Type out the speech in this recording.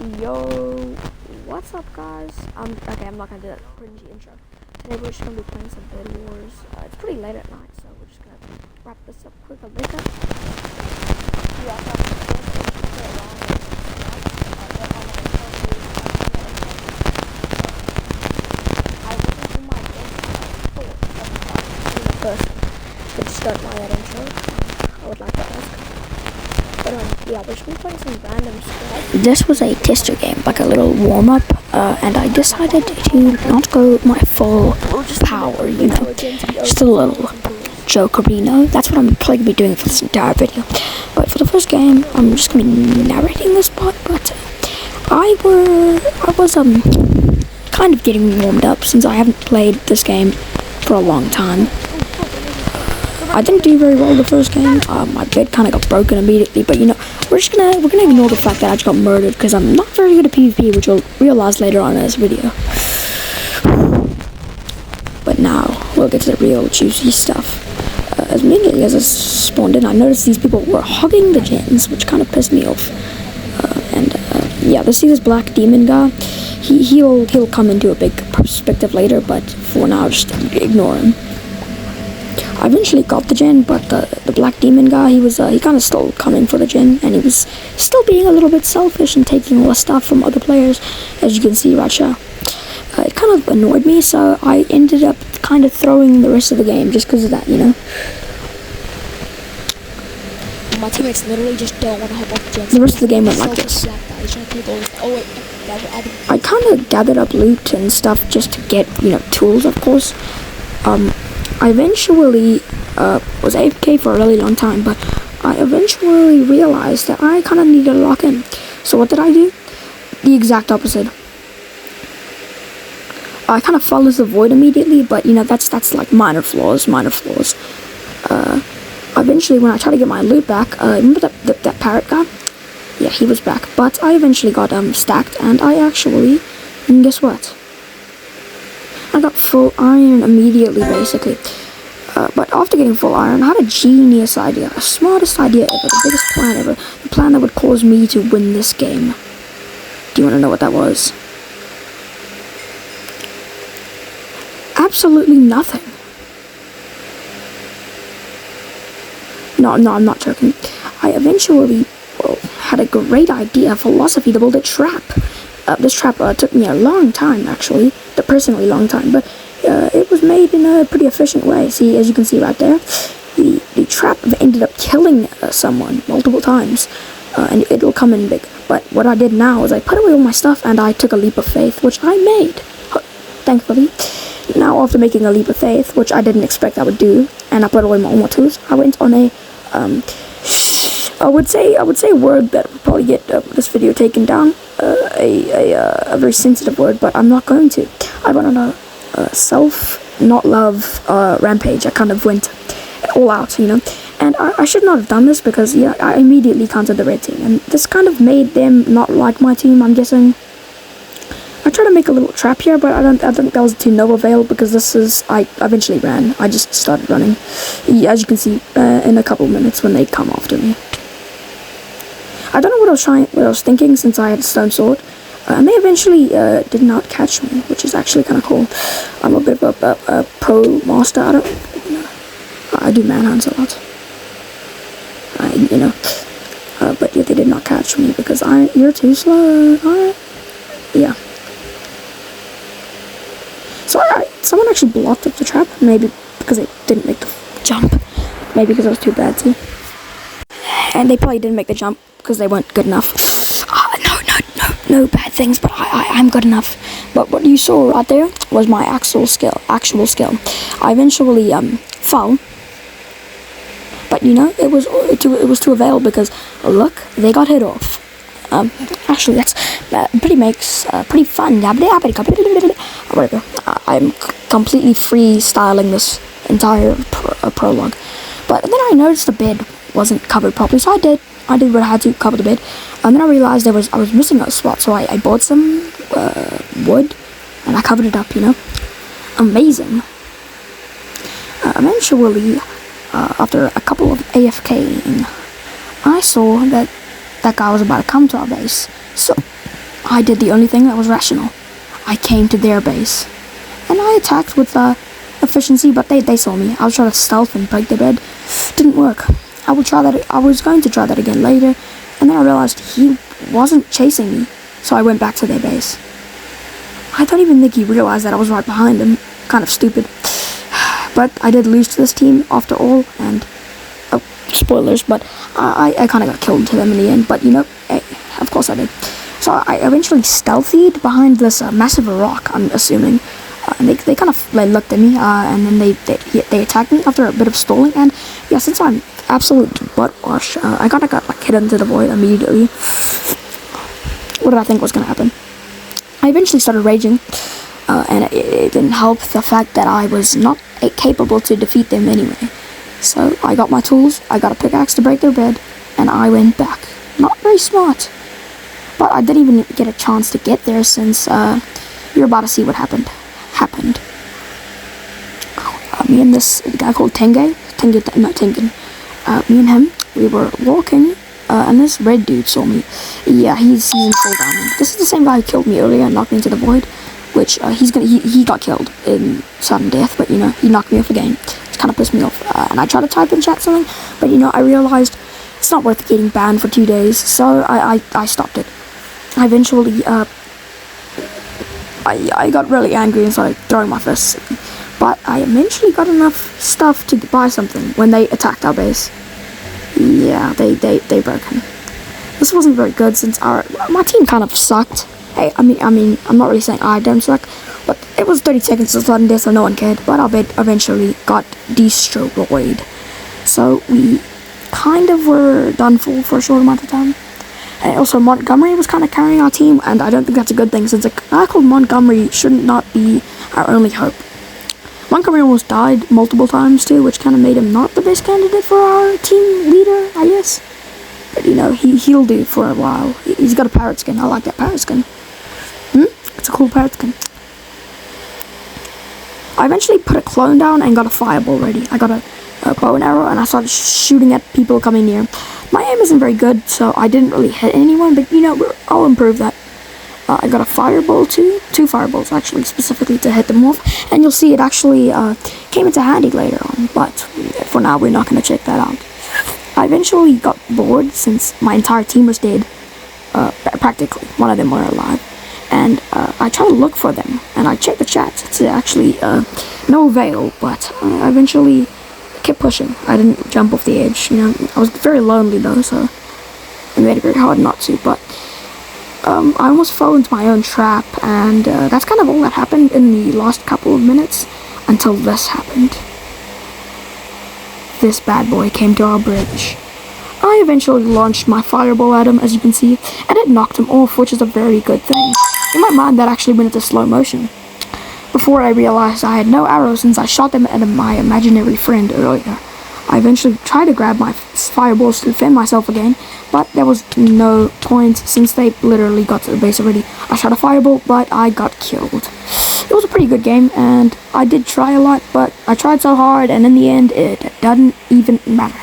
Yo, what's up, guys? Okay, I'm not gonna do that cringy intro. Today we're just gonna be playing some bedwars. It's pretty late at night, so we're just gonna wrap this up quick. Later. Yeah, I could start my intro. I would like to ask. But yeah, we're just gonna play some random stuff. This was a tester game, like a little warm-up, and I decided to not go my full power, you know, just a little jokerino. That's what I'm probably gonna be doing for this entire video. But for the first game, I'm just gonna be narrating this part, but I was kind of getting warmed up since I haven't played this game for a long time. I didn't do very well the first game. My bed kind of got broken immediately, but you know, we're gonna ignore the fact that I just got murdered because I'm not very good at PvP, which you'll realize later on in this video. But now we'll get to the real juicy stuff. As immediately as I spawned in, I noticed these people were hogging the gens, which kind of pissed me off. Yeah, see this black demon guy. He'll come into a big perspective later, but for now, just ignore him. I eventually got the gen, but the black demon guy, he kind of still coming for the gen, and he was still being a little bit selfish and taking all the stuff from other players, as you can see right here. It kind of annoyed me, so I ended up kind of throwing the rest of the game just because of that, you know. My teammates literally just don't want to hop off the gens. The rest of the game went like this. I kind of gathered up loot and stuff just to get, you know, tools, of course. I eventually was AFK for a really long time, but I eventually realized that I kind of needed to lock in. So what did I do? The exact opposite. I kind of fell into the void immediately, but you know, that's like minor flaws. Eventually, when I tried to get my loot back, remember that parrot guy? Yeah, he was back, but I eventually got stacked, and I actually, and guess what? I got full iron immediately, basically. But after getting full iron, I had a genius idea, the smartest idea ever, the biggest plan ever, the plan that would cause me to win this game. Do you want to know what that was? Absolutely nothing. No, I'm not joking. I eventually, had a great idea, philosophy to build a trap. This trap took me a long time, actually, a personally long time, but it was made in a pretty efficient way. See, as you can see right there, the trap ended up killing someone multiple times, and it'll come in big. But what I did now is I put away all my stuff, and I took a leap of faith, which I made, thankfully. Now, after making a leap of faith, which I didn't expect I would do, and I put away all my tools, I went on a, I would say a word that would probably get this video taken down, a very sensitive word, but I'm not going to. I went on a self-not-love rampage. I kind of went all out, you know, and I should not have done this because, yeah, I immediately countered the red team, and this kind of made them not like my team, I'm guessing. I tried to make a little trap here, but I think that was to no avail because I eventually ran. I just started running, as you can see, in a couple of minutes when they come after me. I don't know what I was thinking since I had a stone sword, and they eventually did not catch me, which is actually kind of cool. I'm a bit of a pro master. I do manhunts a lot. But yeah, they did not catch me because you're too slow. Yeah. So someone actually blocked up the trap, maybe because they didn't make the jump, maybe because I was too bad too. And they probably didn't make the jump because they weren't good enough. No bad things, but I'm good enough. But what you saw right there was my actual skill. I eventually fell, but you know, it was to avail because look, they got hit off. Actually, that's pretty fun. Whatever. I'm completely freestyling this entire prologue, but then I noticed the bed wasn't covered properly, so I did what I had to cover the bed, and then I realized I was missing a spot, so I bought some wood and I covered it up, you know. Amazing. Eventually, after a couple of AFKing, I saw that guy was about to come to our base, so I did the only thing that was rational. I came to their base, and I attacked with efficiency, but they saw me. I was trying to stealth and break their bed. Didn't work. I was going to try that again later, and then I realized he wasn't chasing me, so I went back to their base. I don't even think he realized that I was right behind him. Kind of stupid. But I did lose to this team after all, and spoilers, but I kind of got killed to them in the end. But hey, of course I did. So I eventually stealthied behind this massive rock, I'm assuming. And they kind of looked at me, and then they attacked me after a bit of stalling. And yeah, since I'm absolute butt wash, I kind of got hit into the void immediately. What did I think was gonna happen? I eventually started raging, and it didn't help the fact that I was not capable to defeat them anyway. So I got my tools, I got a pickaxe to break their bed, and I went back. Not very smart, but I didn't even get a chance to get there since you're about to see what happened. Me and this guy called Tengen, me and him, we were walking, and this red dude saw me. Yeah, he's in full diamond. This is the same guy who killed me earlier and knocked me into the void, which he got killed in sudden death, but he knocked me off the game. It kind of pissed me off, and I tried to type in chat something, but I realized it's not worth getting banned for 2 days, so I stopped it. I eventually I got really angry and started throwing my fists, but I eventually got enough stuff to buy something when they attacked our base. Yeah, they broke him. This wasn't very good since my team kind of sucked. Hey, I mean, I'm not really saying I don't suck, but it was 30 seconds of sudden death, so no one cared. But our bed eventually got destroyed, so we kind of were done for a short amount of time. And also, Montgomery was kind of carrying our team, and I don't think that's a good thing, since a guy called Montgomery should not be our only hope. Montgomery almost died multiple times too, which kind of made him not the best candidate for our team leader, I guess. But he'll do for a while. He's got a parrot skin. I like that parrot skin. It's a cool parrot skin. I eventually put a clone down and got a fireball ready. I got a bow and arrow, and I started shooting at people coming near. My aim isn't very good, so I didn't really hit anyone, but I'll improve that. I got a fireball too, 2 fireballs actually, specifically to hit them off, and you'll see it actually came into handy later on, but for now we're not going to check that out. I eventually got bored since my entire team was dead, practically, one of them were alive, and I tried to look for them, and I checked the chat to actually no avail, but I eventually kept pushing. I didn't jump off the edge, I was very lonely though, so it made it very hard not to, but I almost fell into my own trap, and that's kind of all that happened in the last couple of minutes until this happened. This bad boy came to our bridge. I eventually launched my fireball at him, as you can see, and it knocked him off, which is a very good thing. In my mind, that actually went into slow motion. Before I realized I had no arrows since I shot them at my imaginary friend earlier. I eventually tried to grab my fireballs to defend myself again, but there was no point since they literally got to the base already. I shot a fireball, but I got killed. It was a pretty good game, and I did try a lot, but I tried so hard, and in the end, it doesn't even matter.